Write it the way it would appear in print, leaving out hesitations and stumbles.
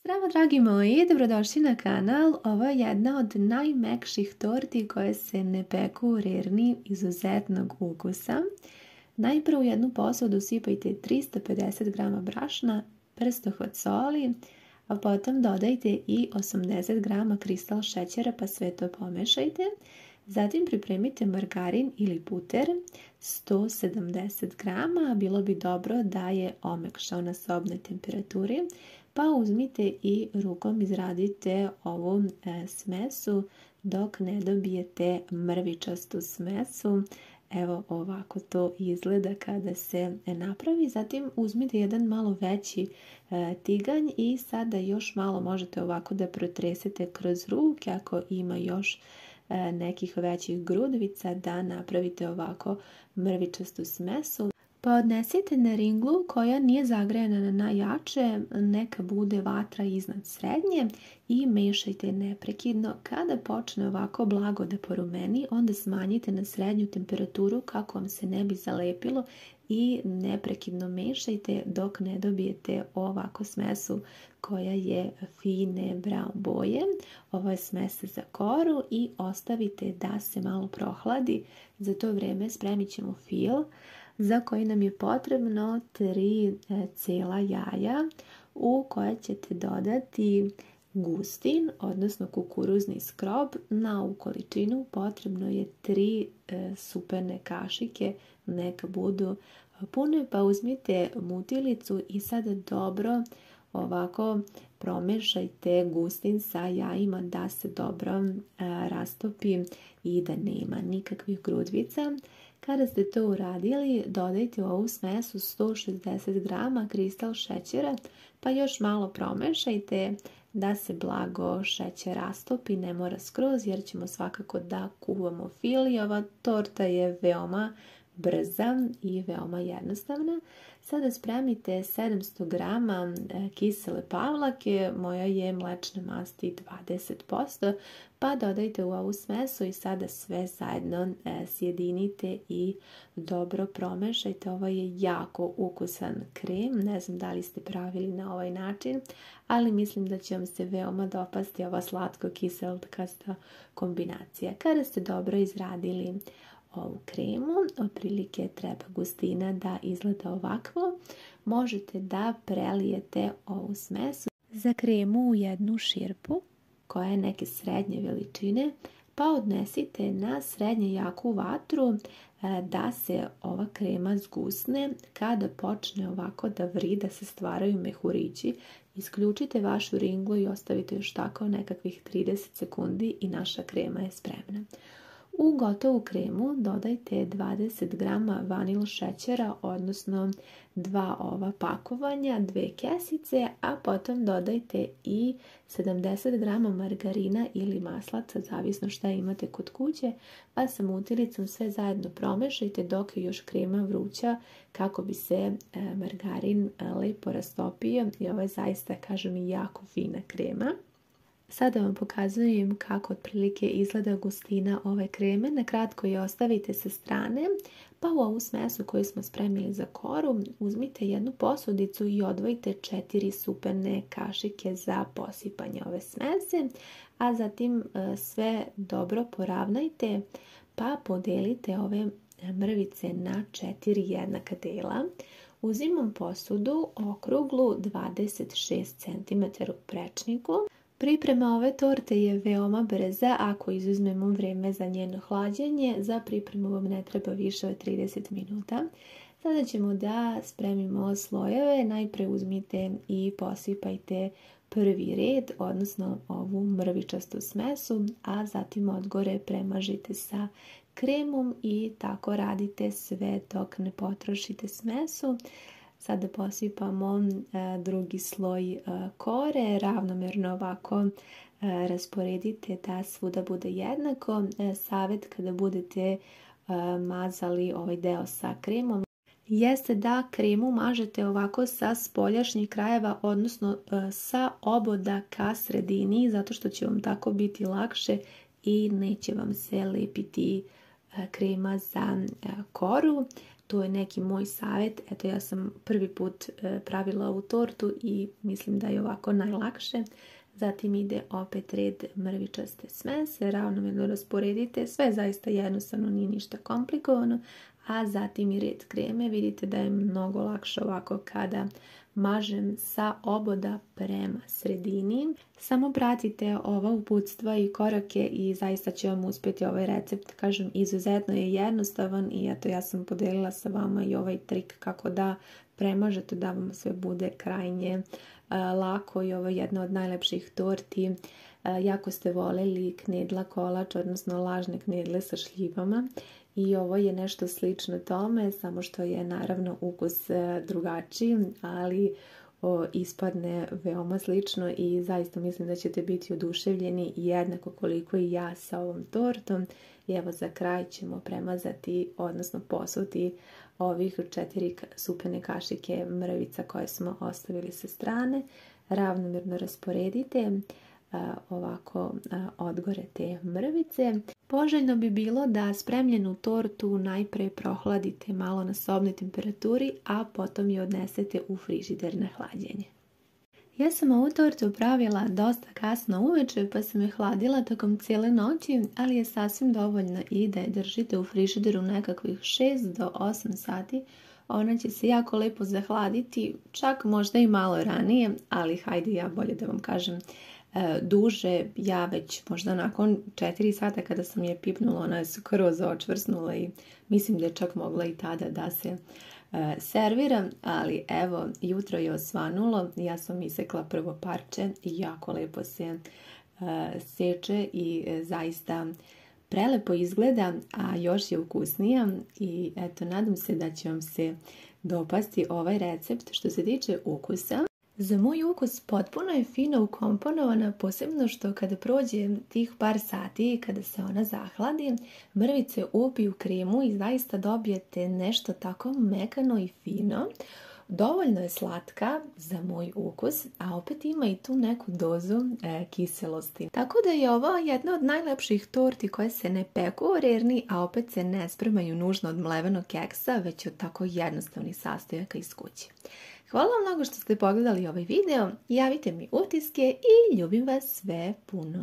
Zdravo dragi moji, dobrodošli na kanal. Ovo je jedna od najmekših torti koje se ne peku u rerni izuzetnog ukusa. Najprije u jednu posudu sipajte 350 g brašna, prstohvat soli, a potom dodajte i 80 g kristal šećera pa sve to pomešajte. Zatim pripremite margarin ili buter, 170 g, bilo bi dobro da je omekšao na sobnoj temperaturi. Pa uzmite i rukom izradite ovu smesu dok ne dobijete mrvičastu smesu. Evo ovako to izgleda kada se napravi. Zatim uzmite jedan malo veći tiganj i sada još malo možete ovako da protresete kroz ruke ako ima još nekih većih grudvica da napravite ovako mrvičastu smesu. Pa odnesite na ringlu koja nije zagrejana na najjače, neka bude vatra iznad srednje i mešajte neprekidno. Kada počne ovako blago da porumeni, onda smanjite na srednju temperaturu kako vam se ne bi zalepilo i neprekidno mešajte dok ne dobijete ovako smesu koja je fine brown boje. Ovo je smesa za koru i ostavite da se malo prohladi. Za to vrijeme spremit ćemo fil za koji nam je potrebno 3 cijela jaja u koje ćete dodati gustin, odnosno kukuruzni skrob. Na ovu količinu potrebno je 3 superne kašike, neka budu pune, pa uzmite mutilicu i sada dobro ovako promešajte gustin sa jajima da se dobro rastopi i da nema nikakvih grudvica. Kada ste to uradili, dodajte u ovu smesu 160 g kristal šećera, pa još malo promešajte da se blago šećer rastopi, ne mora skroz jer ćemo svakako da kuvamo fil i ova torta je veoma brza i veoma jednostavna. Sada spremite 700 g kisele pavlake, moja je mlečne masti 20%, pa dodajte u ovu smesu i sada sve zajedno sjedinite i dobro promešajte. Ovo je jako ukusan krem, ne znam da li ste pravili na ovaj način, ali mislim da će vam se veoma dopasti ova slatko-kiselkasta kombinacija. Kada ste dobro izradili ovu kremu, otprilike treba gustina da izgleda ovakvo, možete da prelijete ovu smesu za kremu u jednu širpu koja je neke srednje veličine, pa odnesite na srednje jaku vatru da se ova krema zgusne. Kada počne ovako da vri, da se stvaraju mehurići, isključite vašu ringlu i ostavite još tako nekakvih 30 sekundi i naša krema je spremna. U gotovu kremu dodajte 20 g vanil šećera, odnosno 2 ova pakovanja, 2 kesice, a potom dodajte i 70 g margarina ili maslaca, zavisno šta imate kod kuće, pa sa mutilicom sve zajedno promešajte dok je još krema vruća kako bi se margarin lepo rastopio i ovo je zaista, kažem, jako fina krema. Sada vam pokazujem kako otprilike izgleda gustina ove kreme. Na kratko je ostavite sa strane, pa u ovu smesu koju smo spremili za koru uzmite jednu posudicu i odvojite 4 superne kašike za posipanje ove smese, a zatim sve dobro poravnajte pa podelite ove mrvice na 4 jednaka dela. Uzimam posudu okruglu 26 cm u prečniku. Priprema ove torte je veoma brza ako izuzmemo vrijeme za njeno hlađenje. Za pripremu vam ne treba više od 30 minuta. Sada ćemo da spremimo slojeve. Najprije uzmite i posipajte prvi red, odnosno ovu mrvičastu smesu, a zatim odgore premažite sa kremom i tako radite sve dok ne potrošite smesu. Sada posipamo drugi sloj kore, ravnomjerno ovako rasporedite da svuda bude jednako. Savjet kada budete mazali ovaj deo sa kremom jeste da kremu mažete ovako sa spoljašnjih krajeva, odnosno sa oboda ka sredini, zato što će vam tako biti lakše i neće vam se lepiti krema za koru. to je neki moj savjet. Eto, ja sam prvi put pravila ovu tortu i mislim da je ovako najlakše. Zatim ide opet red mrvičaste smese, ravnomjerno rasporedite, sve zaista jednostavno, nije ništa komplikovano, a zatim i red kreme. Vidite da je mnogo lakše ovako kada mažem sa oboda prema sredini. Samo pratite ova uputstva i korake i zaista će vam uspjeti ovaj recept. Kažem, izuzetno je jednostavan i eto, ja sam podelila sa vama i ovaj trik kako da premažete da vam sve bude krajnje lako i ovo je jedna od najlepših torti. Jako ste voljeli knedla kolač, odnosno lažne knedle sa šljivama i ovo je nešto slično tome, samo što je naravno ukus drugačiji, ali ispadne veoma slično i zaista mislim da ćete biti oduševljeni jednako koliko i ja sa ovom tortom. I evo za kraj ćemo premazati, odnosno posuti ovih 4 supene kašike mrvica koje smo ostavili sa strane. Ravnomjerno rasporedite ovako odgore te mrvice. Poželjno bi bilo da spremljenu tortu najpre prohladite malo na sobnoj temperaturi, a potom je odnesete u frižider na hlađenje. Ja sam ovu tortu pravila dosta kasno uveče, pa sam je hladila tokom cijele noći, ali je sasvim dovoljno i da je držite u frižideru nekakvih 6 do 8 sati. Ona će se jako lepo zahladiti, čak možda i malo ranije, ali hajde, ja bolje da vam kažem duže. Ja već možda nakon 4 sata kada sam je pipnula, ona je skroz očvrsnula i mislim da je čak mogla i tada da se serviram, ali evo, jutro je osvanulo, ja sam isekla prvo parče i jako lepo se seče i zaista prelepo izgleda, a još je ukusnija i eto, nadam se da će vam se dopasti ovaj recept. Što se tiče ukusa, za moj ukus potpuno je fino ukomponovana, posebno što kada prođe tih par sati i kada se ona zahladi, mrvice upiju kremu i zaista dobijete nešto tako mekano i fino. Dovoljno je slatka za moj ukus, a opet ima i tu neku dozu kiselosti. Tako da je ovo jedna od najlepših torti koje se ne peku u rerni, a opet se ne spremaju nužno od mlevenog keksa, već od tako jednostavnih sastojaka iz kuće. Hvala vam mnogo što ste pogledali ovaj video, javite mi utiske i ljubim vas sve puno.